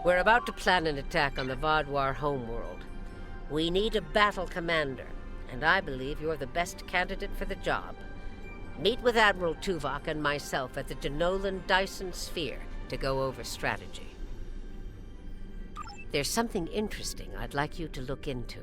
We're about to plan an attack on the Vaadwaur homeworld. We need a battle commander, and I believe you're the best candidate for the job. Meet with Admiral Tuvok and myself at the Denolan Dyson Sphere to go over strategy. There's something interesting I'd like you to look into.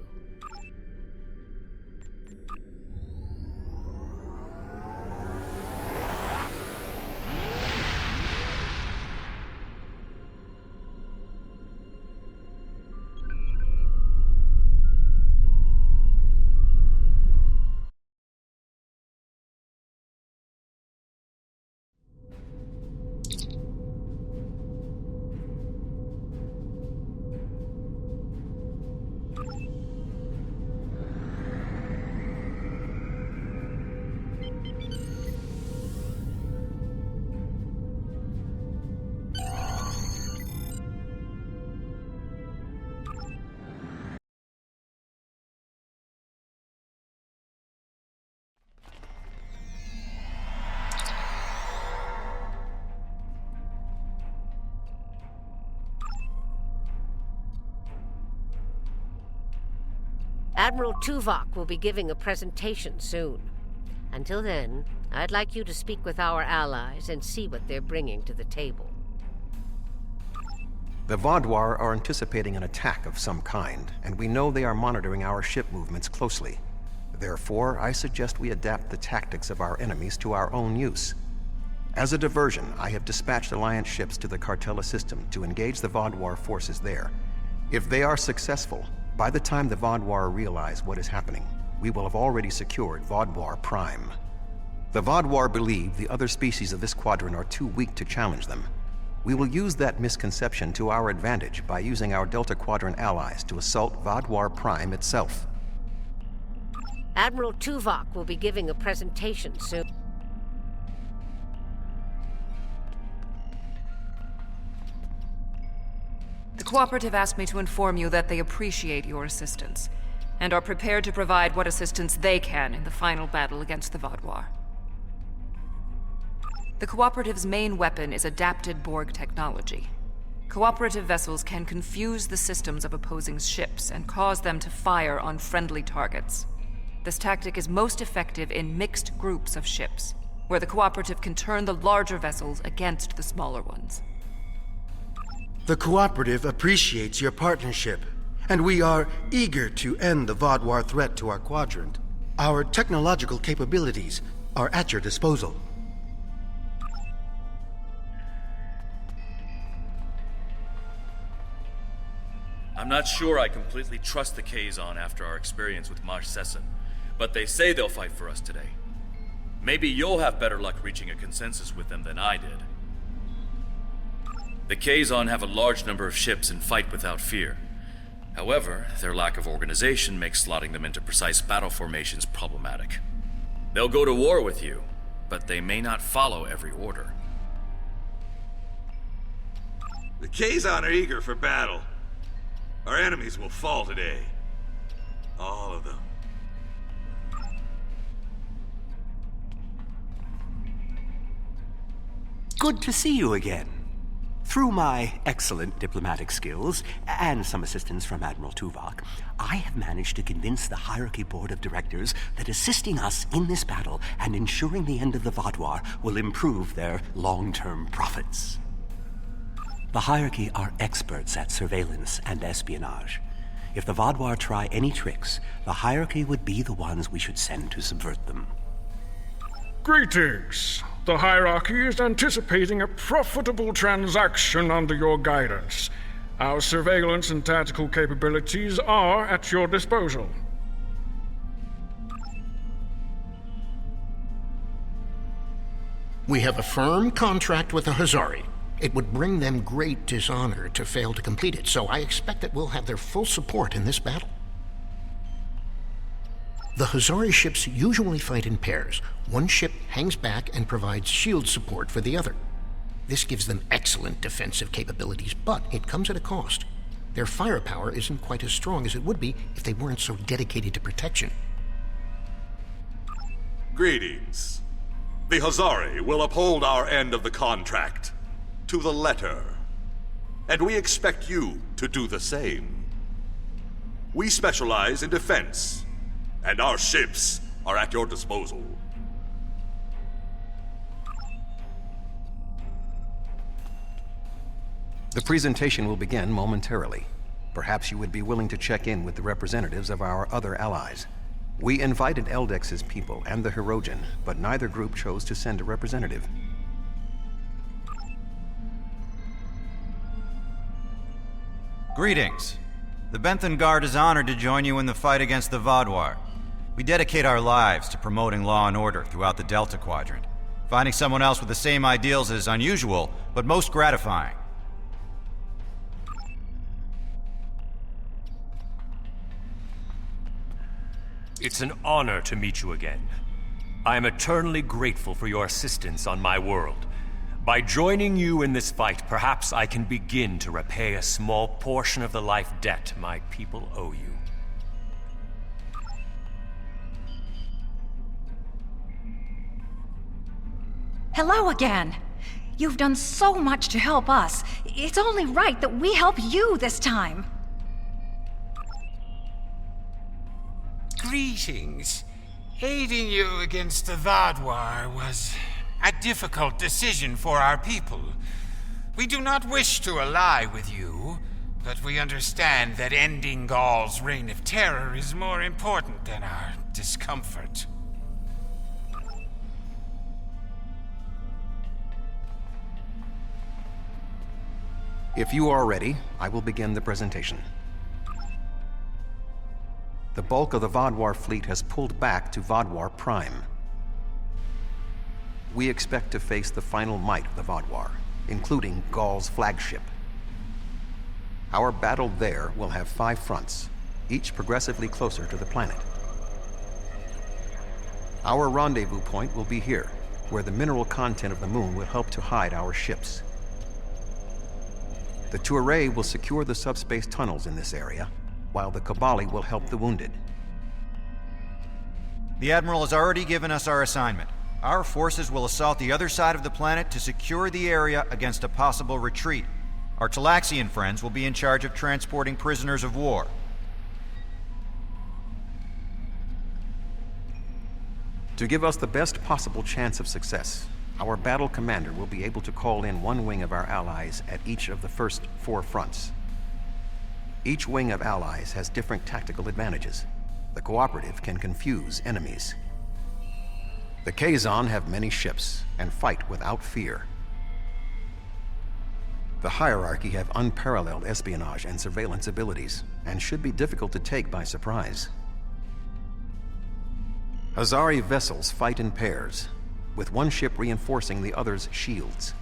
Admiral Tuvok will be giving a presentation soon. Until then, I'd like you to speak with our allies and see what they're bringing to the table. The Vaadwaur are anticipating an attack of some kind, and we know they are monitoring our ship movements closely. Therefore, I suggest we adapt the tactics of our enemies to our own use. As a diversion, I have dispatched Alliance ships to the Cartella system to engage the Vaadwaur forces there. If they are successful, by the time the Vaadwaur realize what is happening, we will have already secured Vaadwaur Prime. The Vaadwaur believe the other species of this quadrant are too weak to challenge them. We will use that misconception to our advantage by using our Delta Quadrant allies to assault Vaadwaur Prime itself. Admiral Tuvok will be giving a presentation soon. The Cooperative asked me to inform you that they appreciate your assistance, and are prepared to provide what assistance they can in the final battle against the Vaadwaur. The Cooperative's main weapon is adapted Borg technology. Cooperative vessels can confuse the systems of opposing ships and cause them to fire on friendly targets. This tactic is most effective in mixed groups of ships, where the Cooperative can turn the larger vessels against the smaller ones. The Cooperative appreciates your partnership, and we are eager to end the Vaadwaur threat to our quadrant. Our technological capabilities are at your disposal. I'm not sure I completely trust the Kazon after our experience with Maj Sesson, but they say they'll fight for us today. Maybe you'll have better luck reaching a consensus with them than I did. The Kazon have a large number of ships and fight without fear. However, their lack of organization makes slotting them into precise battle formations problematic. They'll go to war with you, but they may not follow every order. The Kazon are eager for battle. Our enemies will fall today. All of them. Good to see you again. Through my excellent diplomatic skills, and some assistance from Admiral Tuvok, I have managed to convince the Hierarchy Board of Directors that assisting us in this battle and ensuring the end of the Vaadwaur will improve their long-term profits. The Hierarchy are experts at surveillance and espionage. If the Vaadwaur try any tricks, the Hierarchy would be the ones we should send to subvert them. Greetings. The Hierarchy is anticipating a profitable transaction under your guidance. Our surveillance and tactical capabilities are at your disposal. We have a firm contract with the Hazari. It would bring them great dishonor to fail to complete it, so I expect that we'll have their full support in this battle. The Hazari ships usually fight in pairs. One ship hangs back and provides shield support for the other. This gives them excellent defensive capabilities, but it comes at a cost. Their firepower isn't quite as strong as it would be if they weren't so dedicated to protection. Greetings. The Hazari will uphold our end of the contract. To the letter. and we expect you to do the same. We specialize in defense, and our ships are at your disposal. The presentation will begin momentarily. Perhaps you would be willing to check in with the representatives of our other allies. We invited Eldex's people and the Hirogen, but neither group chose to send a representative. Greetings. The Benthan Guard is honored to join you in the fight against the Vaadwaur. We dedicate our lives to promoting law and order throughout the Delta Quadrant. Finding someone else with the same ideals is unusual, but most gratifying. It's an honor to meet you again. I am eternally grateful for your assistance on my world. By joining you in this fight, perhaps I can begin to repay a small portion of the life debt my people owe you. Hello again. You've done so much to help us. It's only right that we help you this time. Greetings. Aiding you against the Vaadwaur was a difficult decision for our people. We do not wish to ally with you, but we understand that ending Gaul's reign of terror is more important than our discomfort. If you are ready, I will begin the presentation. The bulk of the Vaadwaur fleet has pulled back to Vaadwaur Prime. We expect to face the final might of the Vaadwaur, including Gaul's flagship. Our battle there will have 5 fronts, each progressively closer to the planet. Our rendezvous point will be here, where the mineral content of the moon will help to hide our ships. The Touré will secure the subspace tunnels in this area, while the Kabali will help the wounded. The Admiral has already given us our assignment. Our forces will assault the other side of the planet to secure the area against a possible retreat. Our Talaxian friends will be in charge of transporting prisoners of war. To give us the best possible chance of success, our battle commander will be able to call in one wing of our allies at each of the first 4 fronts. Each wing of allies has different tactical advantages. The cooperative can confuse enemies. The Kazon have many ships and fight without fear. The hierarchy have unparalleled espionage and surveillance abilities, and should be difficult to take by surprise. Hazari vessels fight in pairs, with one ship reinforcing the other's shields.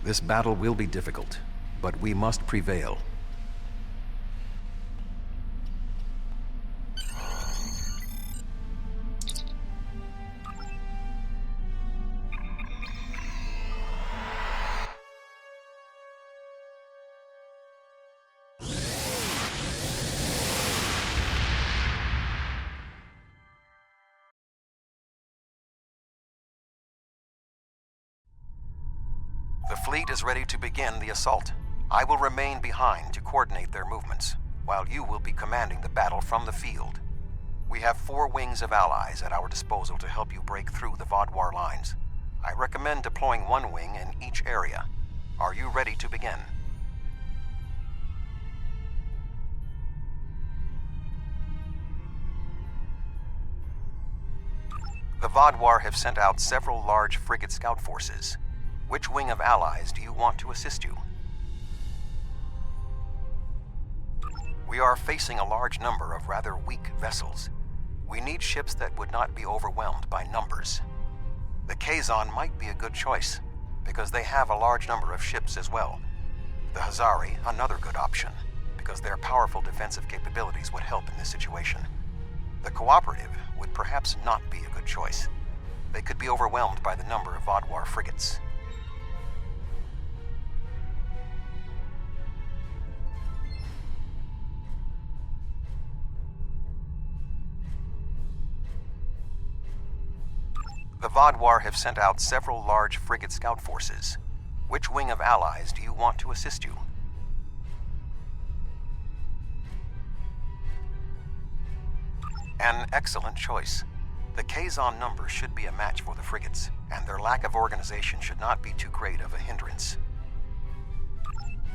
This battle will be difficult, but we must prevail. The fleet is ready to begin the assault. I will remain behind to coordinate their movements, while you will be commanding the battle from the field. We have 4 wings of allies at our disposal to help you break through the Vaadwaur lines. I recommend deploying 1 wing in each area. Are you ready to begin? The Vaadwaur have sent out several large frigate scout forces. Which wing of allies do you want to assist you? We are facing a large number of rather weak vessels. We need ships that would not be overwhelmed by numbers. The Kazon might be a good choice, because they have a large number of ships as well. The Hazari, another good option, because their powerful defensive capabilities would help in this situation. The Cooperative would perhaps not be a good choice. They could be overwhelmed by the number of Vaadwaur frigates. The Vaadwaur have sent out several large frigate scout forces. Which wing of allies do you want to assist you? An excellent choice. The Kazon number should be a match for the frigates, and their lack of organization should not be too great of a hindrance.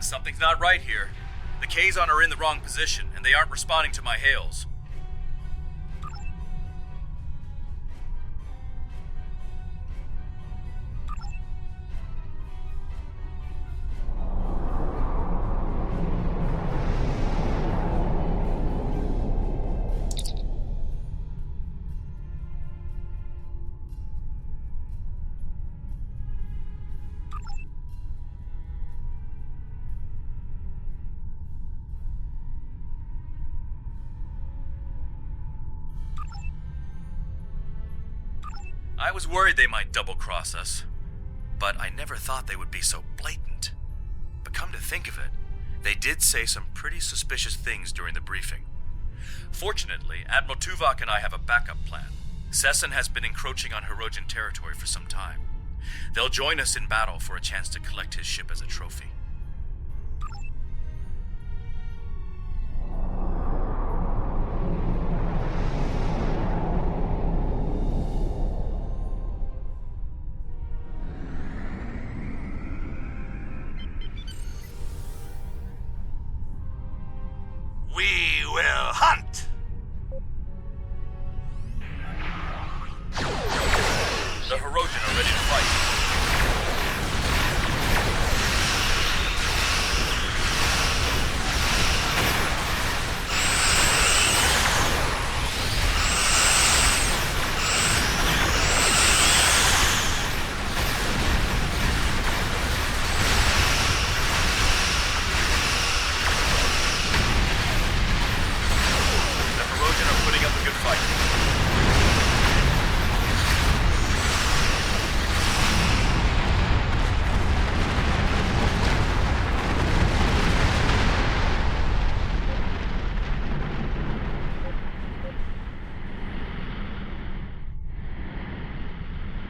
Something's not right here. The Kazon are in the wrong position, and they aren't responding to my hails. I was worried they might double-cross us, but I never thought they would be so blatant. But come to think of it, they did say some pretty suspicious things during the briefing. Fortunately, Admiral Tuvok and I have a backup plan. Sesson has been encroaching on Hirogen territory for some time. They'll join us in battle for a chance to collect his ship as a trophy. We will hunt! The Hirogen are ready to fight.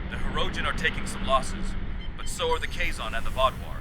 The Hirogen are taking some losses, but so are the Kazon and the Vodwar.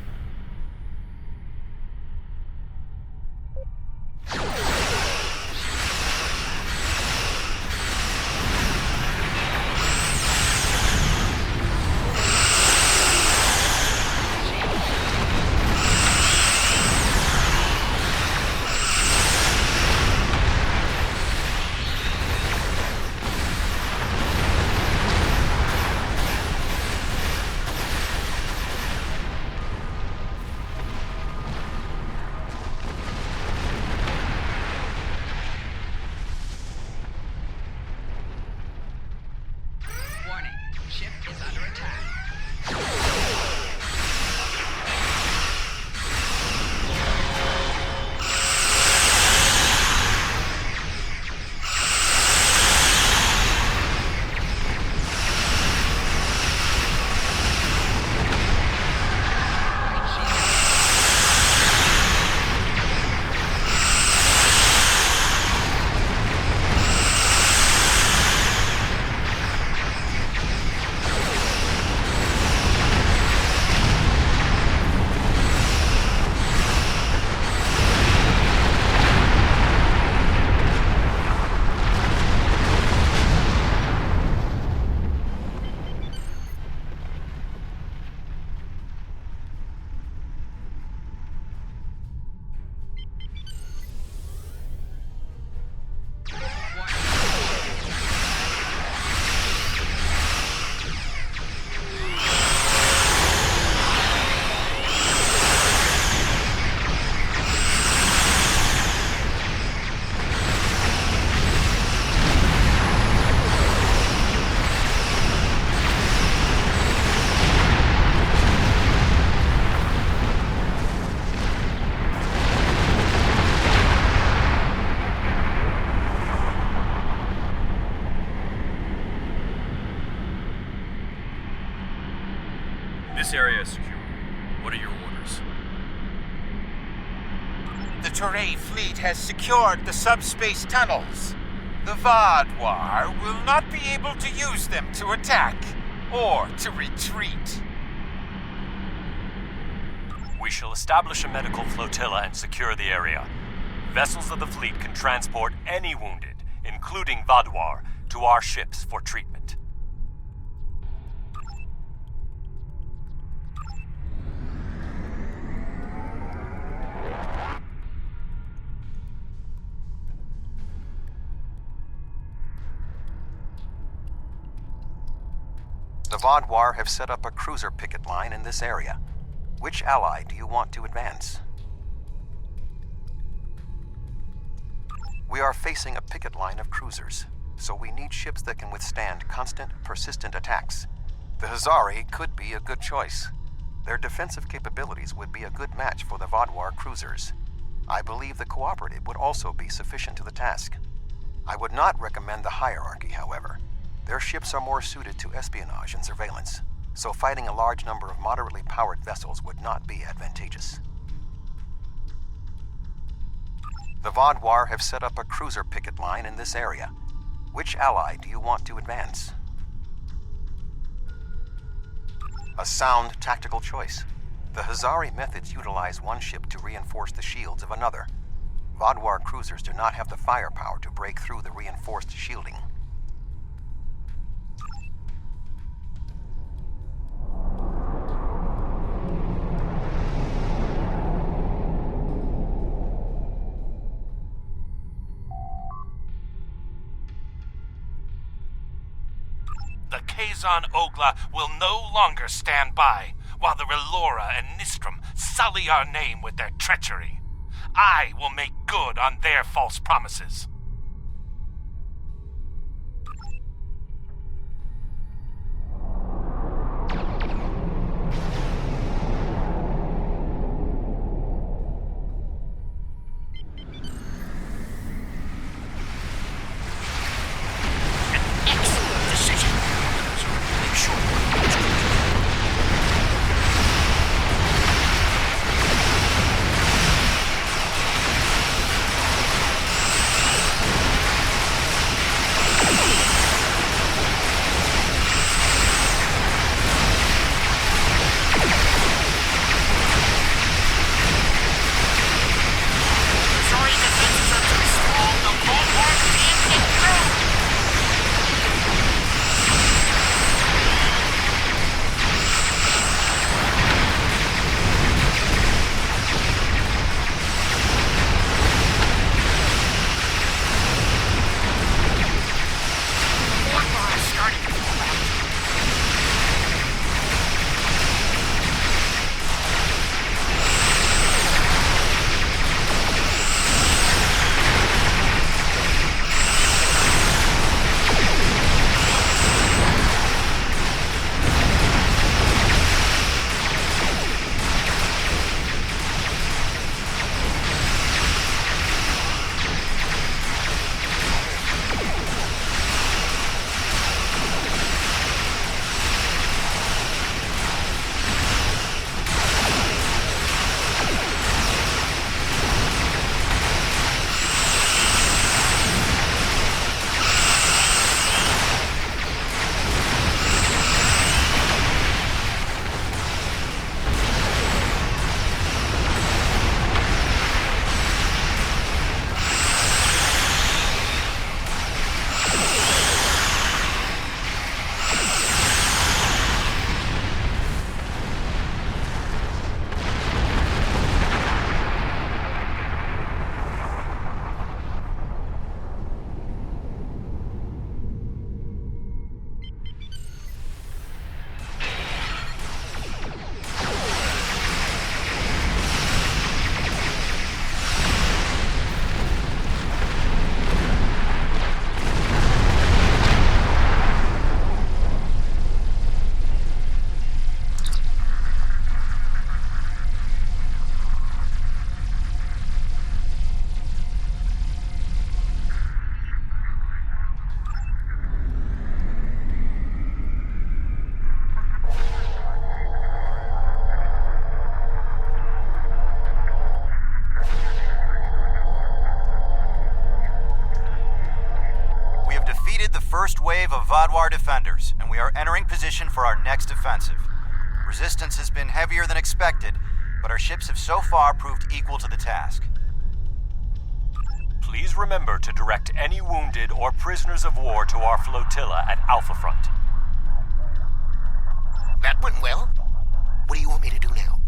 This area is secure. What are your orders? The Toray fleet has secured the subspace tunnels. The Vodwar will not be able to use them to attack or to retreat. We shall establish a medical flotilla and secure the area. Vessels of the fleet can transport any wounded, including Vaadwaur, to our ships for treatment. The Vaadwaur have set up a cruiser picket line in this area. Which ally do you want to advance? We are facing a picket line of cruisers, so we need ships that can withstand constant, persistent attacks. The Hazari could be a good choice. Their defensive capabilities would be a good match for the Vaadwaur cruisers. I believe the Cooperative would also be sufficient to the task. I would not recommend the Hierarchy, however. Their ships are more suited to espionage and surveillance, so fighting a large number of moderately powered vessels would not be advantageous. The Vaadwaur have set up a cruiser picket line in this area. Which ally do you want to advance? A sound tactical choice. The Hazari methods utilize one ship to reinforce the shields of another. Vaadwaur cruisers do not have the firepower to break through the reinforced shielding. The Kazon Ogla will no longer stand by, while the Relora and Nistrum sully our name with their treachery. I will make good on their false promises. first wave of Vaadwaur defenders, and we are entering position for our next offensive. Resistance has been heavier than expected, but our ships have so far proved equal to the task. Please remember to direct any wounded or prisoners of war to our flotilla at Alpha Front. That went well. What do you want me to do now?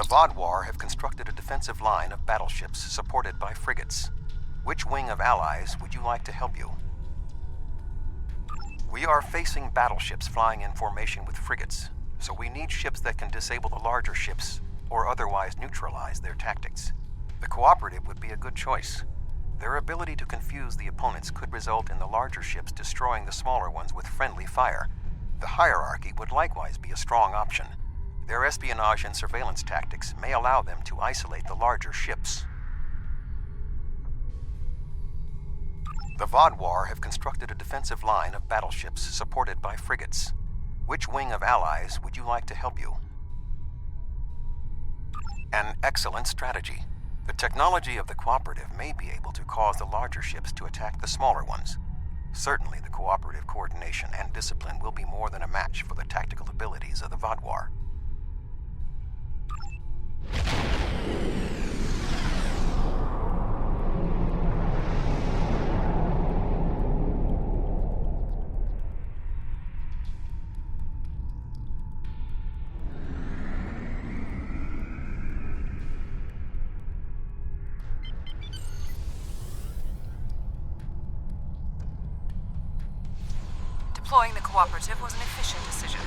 The Vaadwaur have constructed a defensive line of battleships supported by frigates. Which wing of allies would you like to help you? We are facing battleships flying in formation with frigates, so we need ships that can disable the larger ships or otherwise neutralize their tactics. The Cooperative would be a good choice. Their ability to confuse the opponents could result in the larger ships destroying the smaller ones with friendly fire. The Hierarchy would likewise be a strong option. Their espionage and surveillance tactics may allow them to isolate the larger ships. The Vaadwaur have constructed a defensive line of battleships supported by frigates. Which wing of allies would you like to help you? An excellent strategy. The technology of the Cooperative may be able to cause the larger ships to attack the smaller ones. Certainly the Cooperative coordination and discipline will be more than a match for the tactical abilities of the Vaadwaur. Deploying the Cooperative was an efficient decision.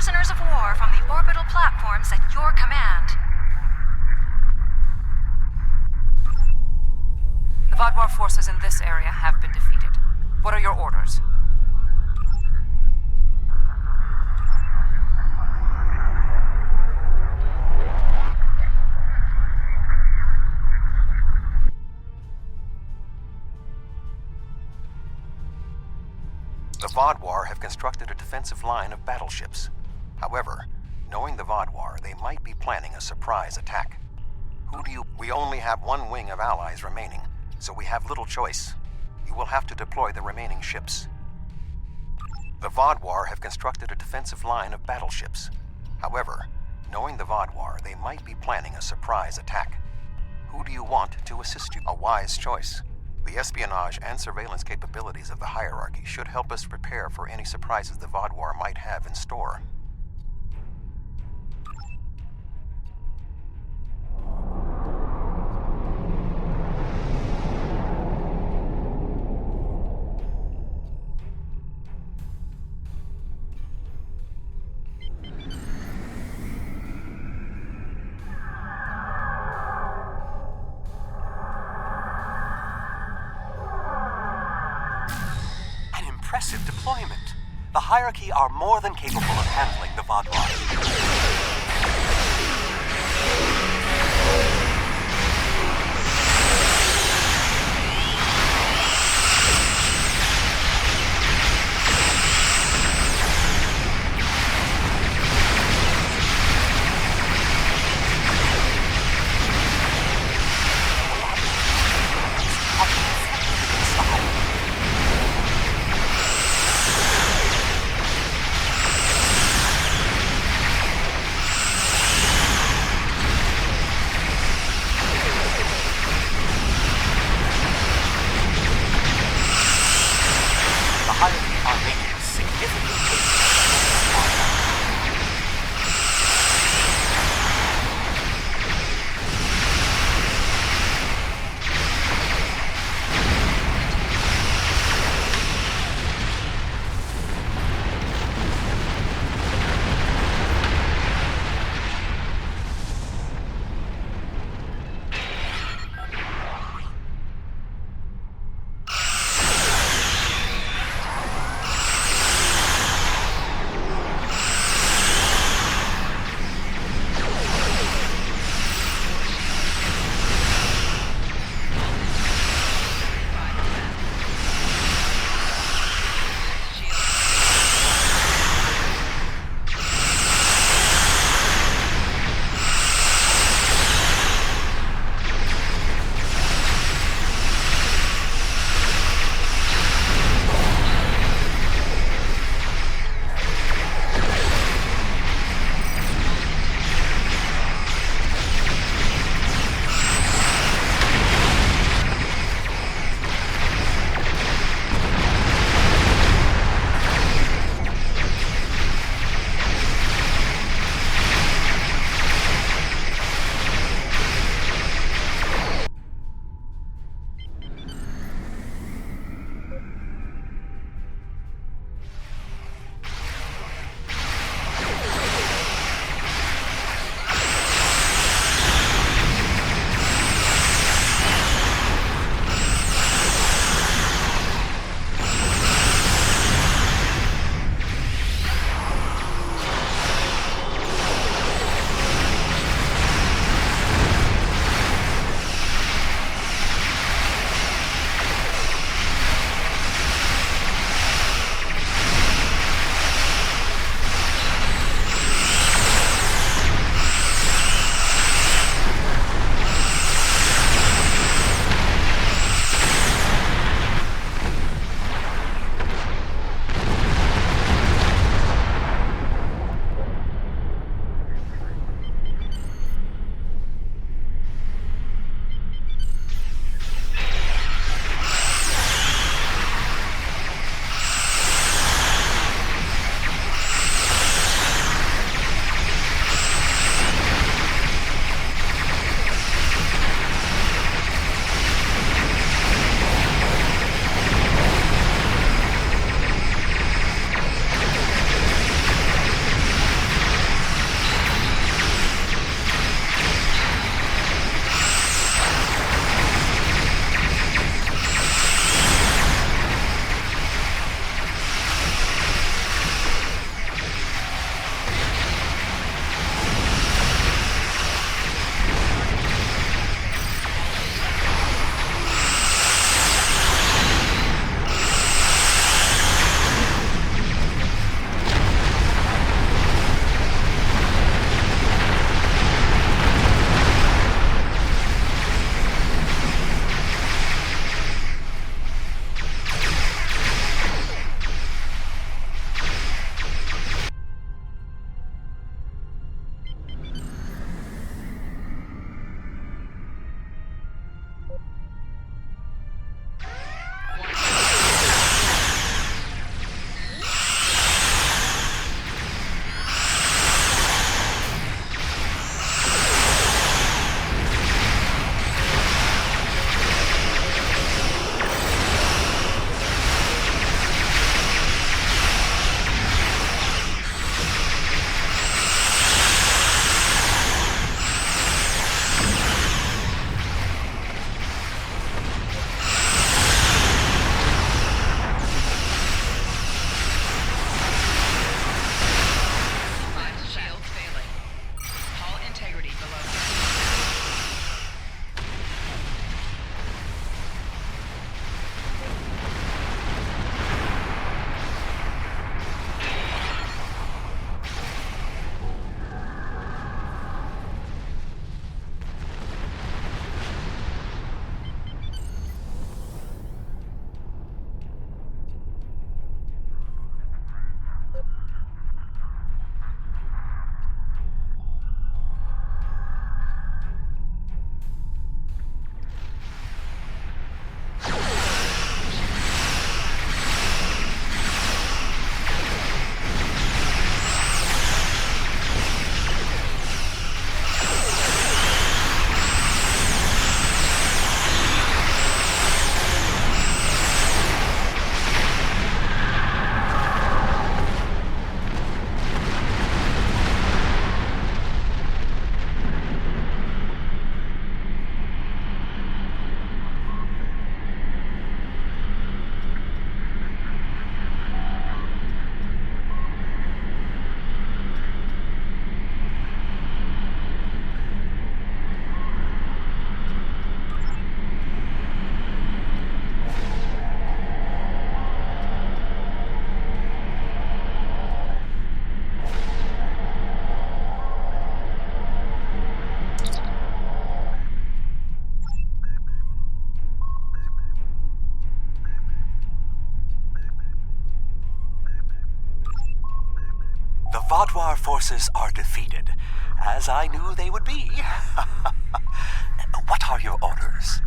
prisoners of war from the orbital platforms at your command. The Vodwar forces in this area have been defeated. What are your orders? The Vodwar have constructed a defensive line of battleships. However, knowing the Vodwar, they might be planning a surprise attack. We only have one wing of allies remaining, so we have little choice. You will have to deploy the remaining ships. The Vodwar have constructed a defensive line of battleships. However, knowing the Vodwar, they might be planning a surprise attack. Who do you want to assist you? A wise choice. The espionage and surveillance capabilities of the hierarchy should help us prepare for any surprises the Vodwar might have in store. Impressive deployment. The hierarchy are more than capable of handling the Vodwar. Vaadwaur forces are defeated, as I knew they would be. What are your orders?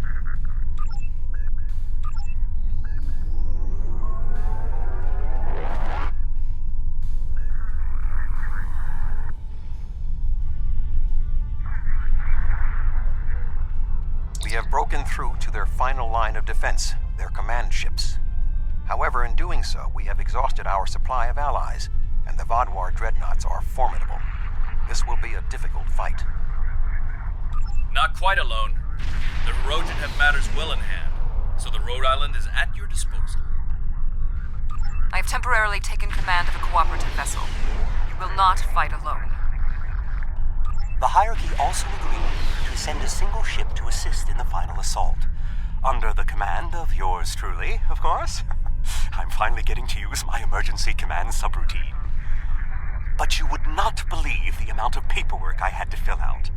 We have broken through to their final line of defense, their command ships. However, in doing so, we have exhausted our supply of allies, and the Vaadwaur dreadnoughts are formidable. This will be a difficult fight. Not quite alone. The Herodian have matters well in hand, so the Rhode Island is at your disposal. I have temporarily taken command of a cooperative vessel. You will not fight alone. The hierarchy also agreed to send a single ship to assist in the final assault. Under the command of yours truly, of course. I'm finally getting to use my emergency command subroutine. But you would not believe the amount of paperwork I had to fill out.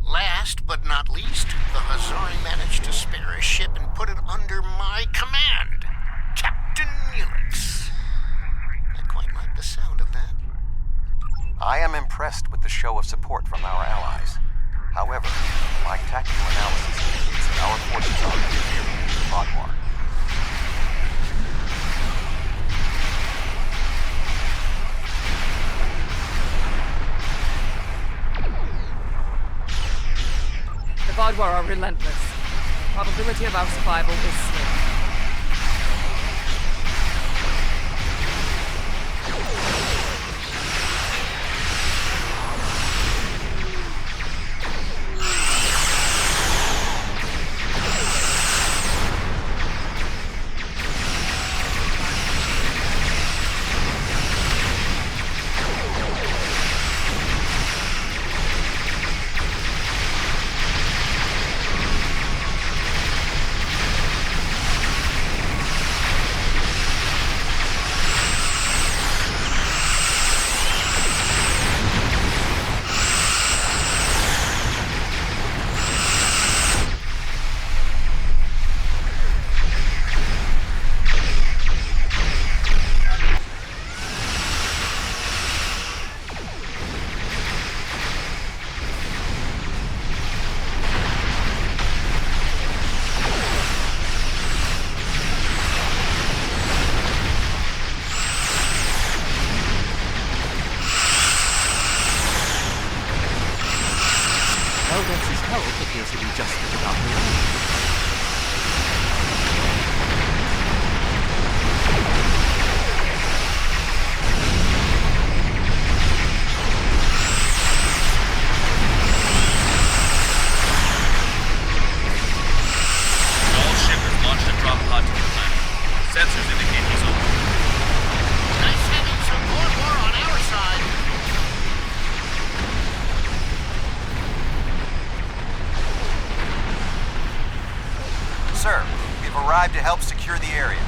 Last but not least, the Hazari managed to spare a ship and put it under my command. Captain Neelix. I quite like the sound of that. I am impressed with the show of support from our allies. However, my tactical analysis indicates that our forces are inferior to Vaadwaur. The Vaadwaur are relentless. Probability of our survival is slim. Eldex's help appears to be just about the All shippers launched a drop pod to the planet. Sensors indicate he's over. Nice having some Vaadwaur on our side. Sir, we've arrived to help secure the area.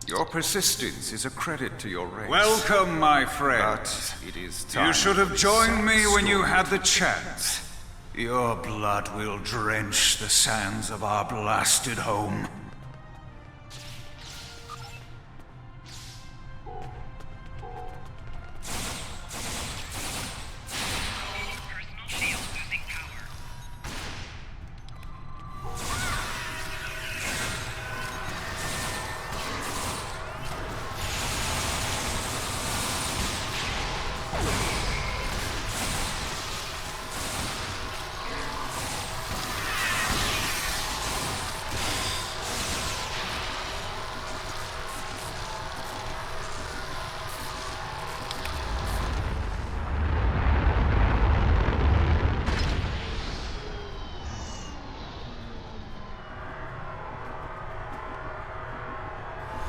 Your persistence is a credit to your race. Welcome, my friend. But it is time You should have for joined me sad when you story. had the chance. Your blood will drench the sands of our blasted home.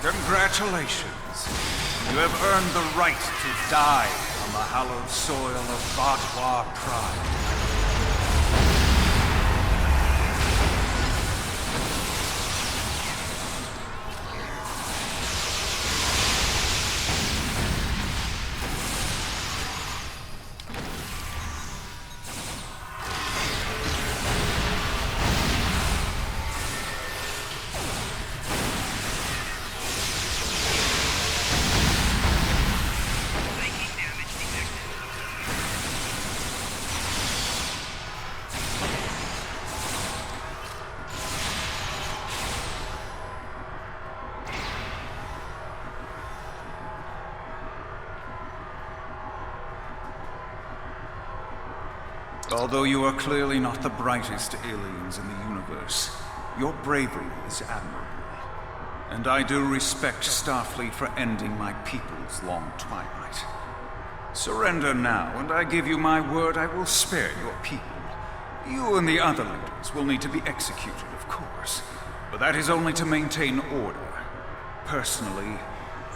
Congratulations. You have earned the right to die on the hallowed soil of Vatwa Pride. Although you are clearly not the brightest aliens in the universe, your bravery is admirable. And I do respect Starfleet for ending my people's long twilight. Surrender now, and I give you my word I will spare your people. You and the other leaders will need to be executed, of course, but that is only to maintain order. Personally,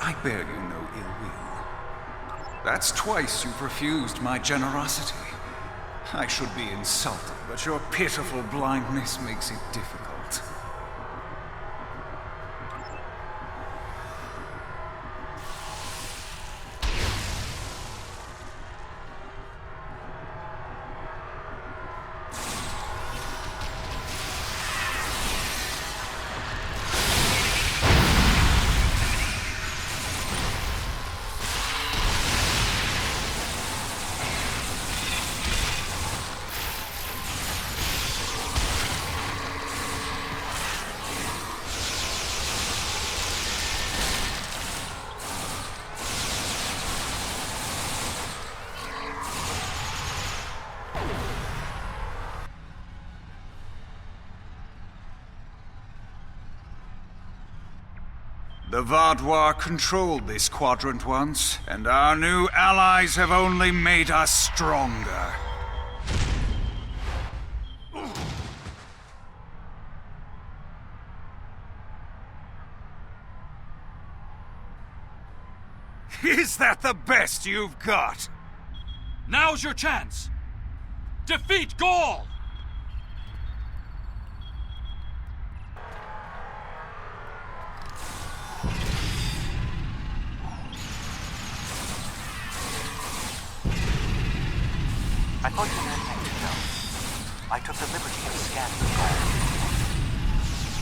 I bear you no ill will. That's twice you've refused my generosity. I should be insulted, but your pitiful blindness makes it difficult. The Vatwa controlled this quadrant once, and our new allies have only made us stronger. Is that the best you've got? Now's your chance! Defeat Gaul! I thought you had anything to know. I took the liberty of scanning the Gaul.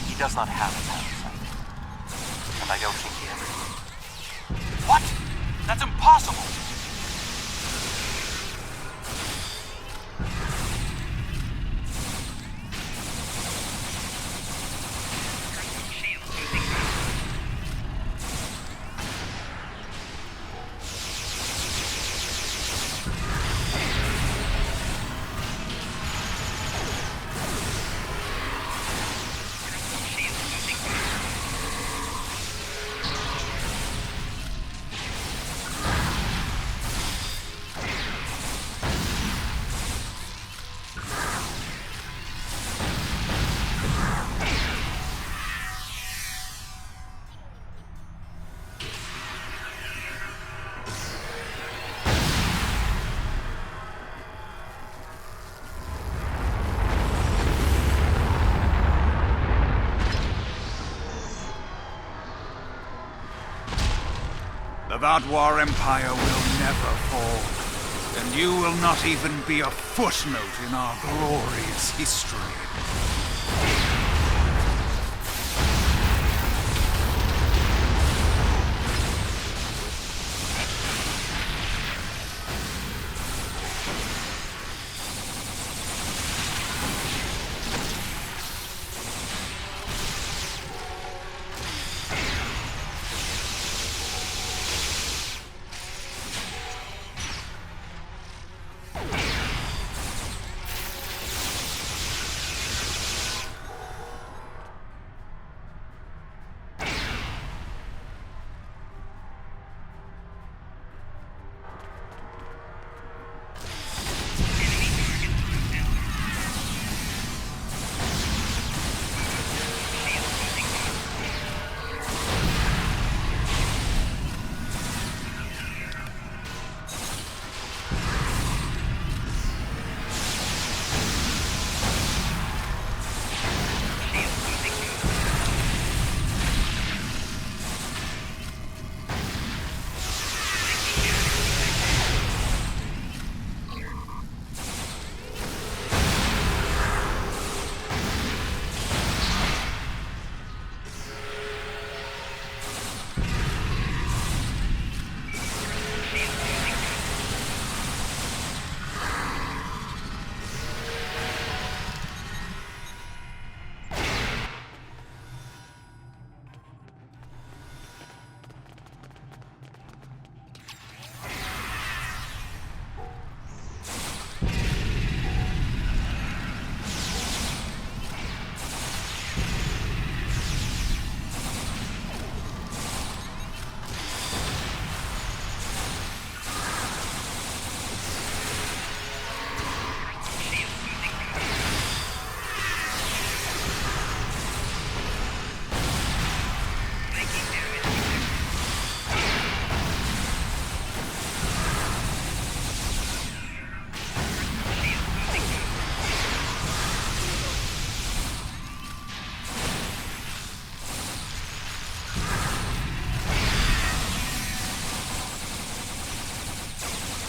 He does not have a parasite. And I don't think he ever will. What? That's impossible! The Vadwar Empire will never fall, and you will not even be a footnote in our glorious history.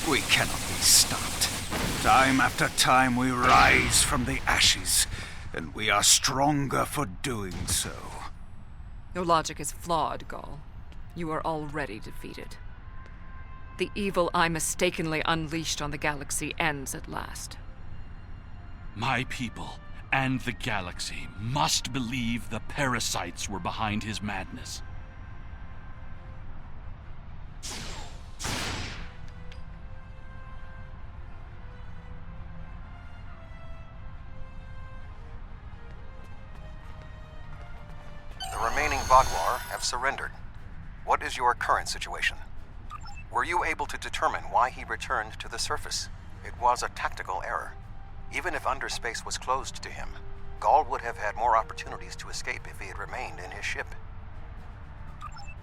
We cannot be stopped. Time after time we rise from the ashes, and we are stronger for doing so. Your logic is flawed, Gaul. You are already defeated. The evil I mistakenly unleashed on the galaxy ends at last. My people and the galaxy must believe the parasites were behind his madness. The remaining Vadwar have surrendered. What is your current situation? Were you able to determine why he returned to the surface? It was a tactical error. Even if underspace was closed to him, Gaul would have had more opportunities to escape if he had remained in his ship.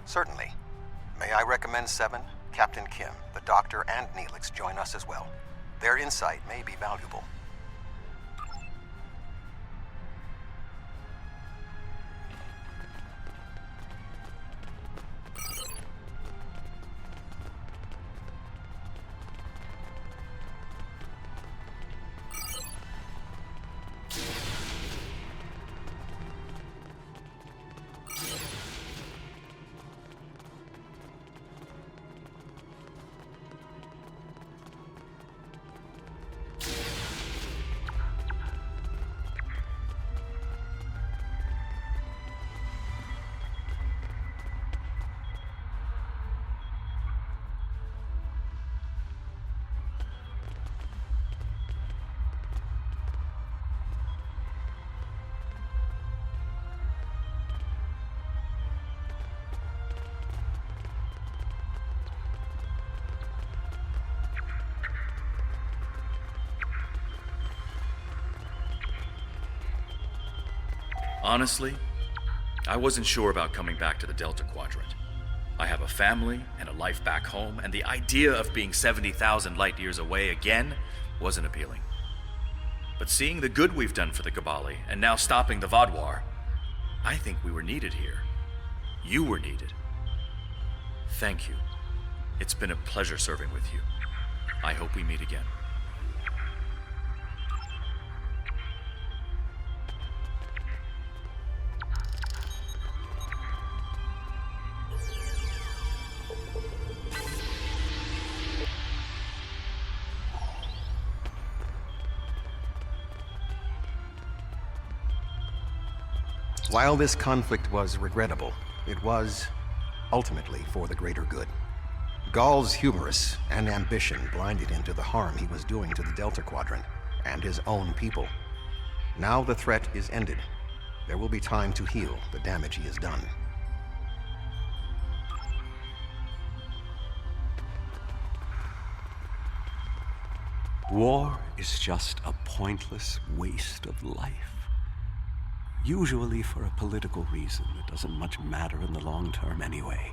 Certainly. May I recommend 7, Captain Kim, the Doctor, and Neelix join us as well. Their insight may be valuable. Honestly, I wasn't sure about coming back to the Delta Quadrant. I have a family and a life back home, and the idea of being 70,000 light years away again wasn't appealing. But seeing the good we've done for the Cabali, and now stopping the Vadwar, I think we were needed here. You were needed. Thank you. It's been a pleasure serving with you. I hope we meet again. While this conflict was regrettable, it was ultimately for the greater good. Ghaul's hubris and ambition blinded him to the harm he was doing to the Delta Quadrant and his own people. Now the threat is ended. There will be time to heal the damage he has done. War is just a pointless waste of life. Usually for a political reason that doesn't much matter in the long term anyway.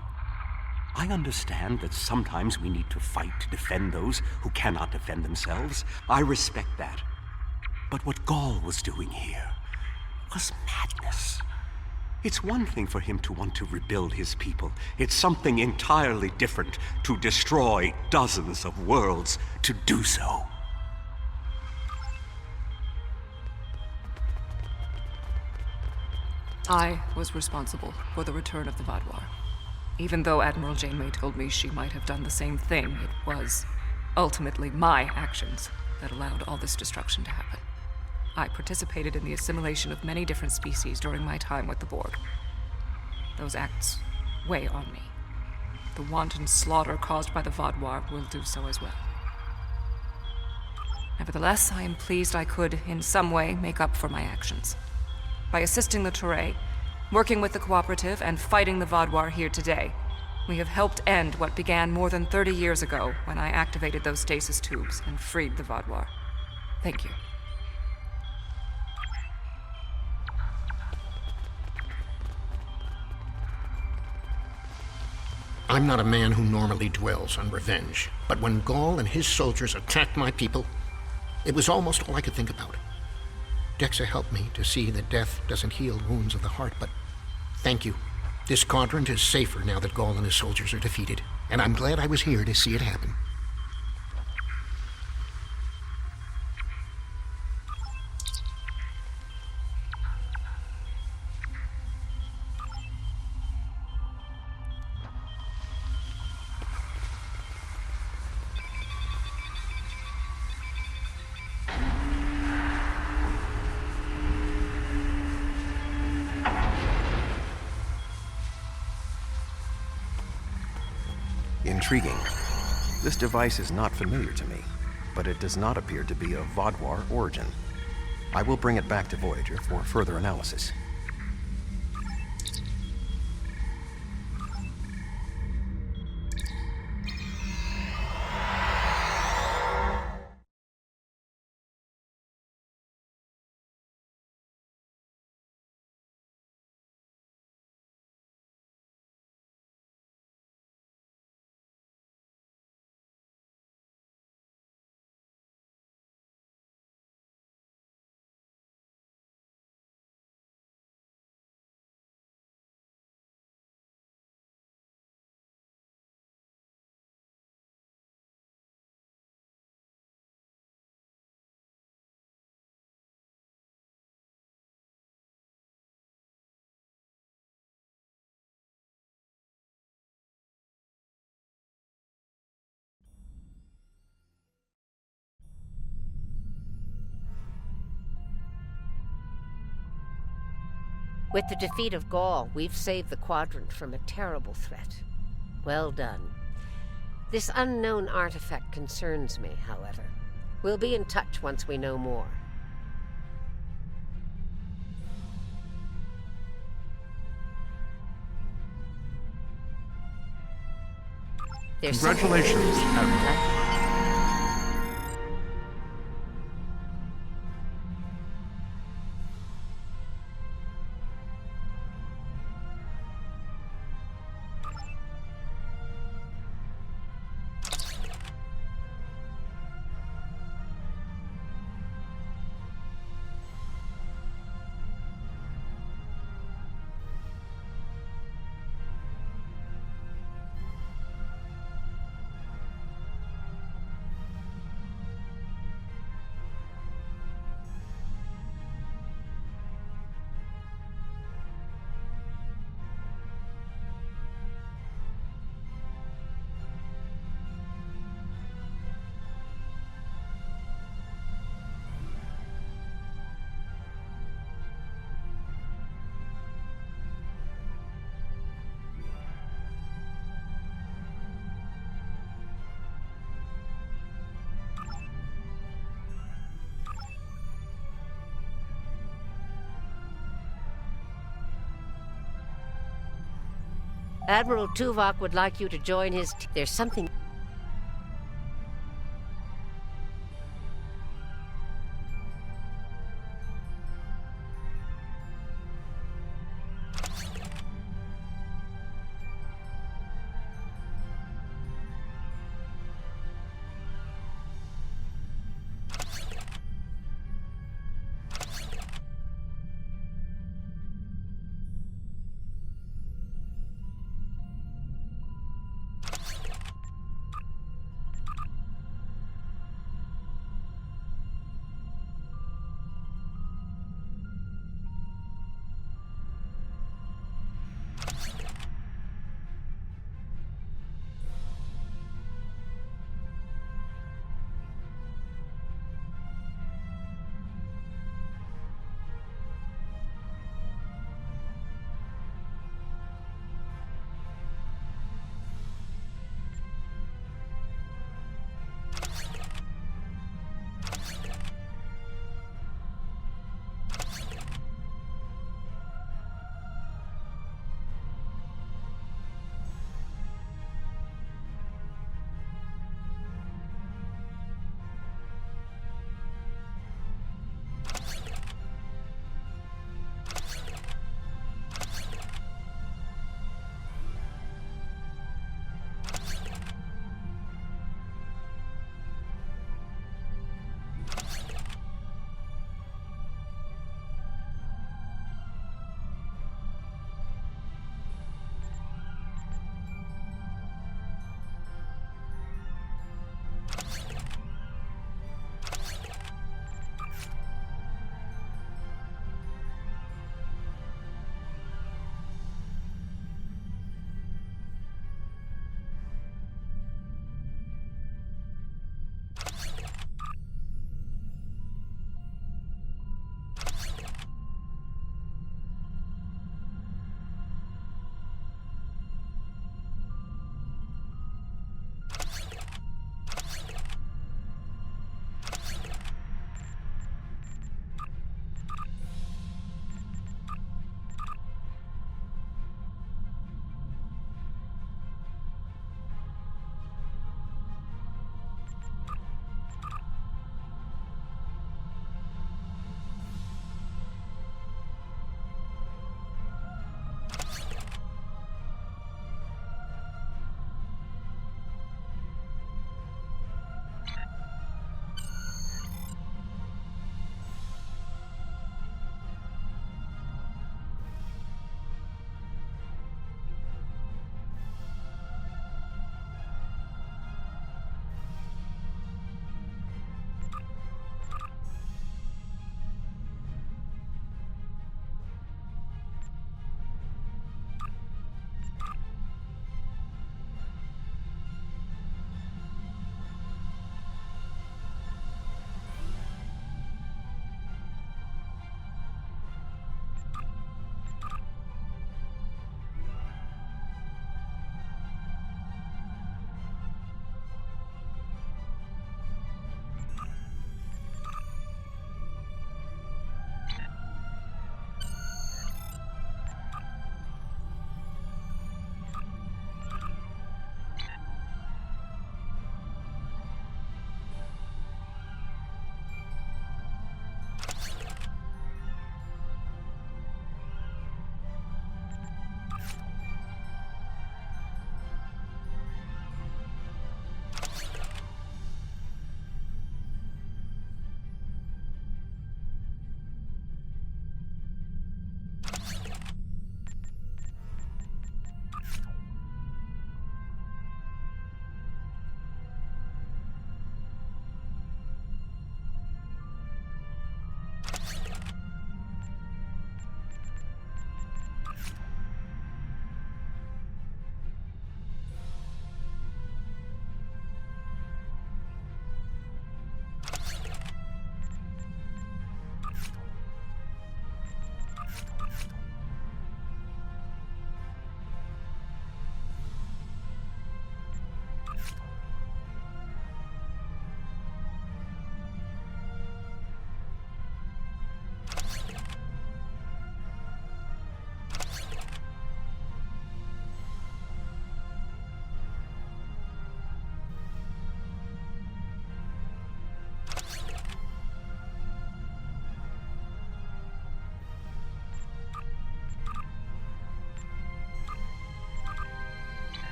I understand that sometimes we need to fight to defend those who cannot defend themselves. I respect that. But what Ghaul was doing here was madness. It's one thing for him to want to rebuild his people. It's something entirely different to destroy dozens of worlds to do so. I was responsible for the return of the Vaadwaur. Even though Admiral Janeway told me she might have done the same thing, it was ultimately my actions that allowed all this destruction to happen. I participated in the assimilation of many different species during my time with the Borg. Those acts weigh on me. The wanton slaughter caused by the Vaadwaur will do so as well. Nevertheless, I am pleased I could, in some way, make up for my actions. By assisting the Toray, working with the Cooperative, and fighting the Vaadwaur here today, we have helped end what began more than 30 years ago when I activated those stasis tubes and freed the Vaadwaur. Thank you. I'm not a man who normally dwells on revenge, but when Ghaul and his soldiers attacked my people, it was almost all I could think about. Dexa helped me to see that death doesn't heal wounds of the heart, but thank you. This quadrant is safer now that Ghaul and his soldiers are defeated, and I'm glad I was here to see it happen. Intriguing. This device is not familiar to me, but it does not appear to be of Vaadwaur origin. I will bring it back to Voyager for further analysis. With the defeat of Ghaul, we've saved the Quadrant from a terrible threat. Well done. This unknown artifact concerns me, however. We'll be in touch once we know more. Congratulations, Admiral. Admiral Tuvok would like you to join his There's something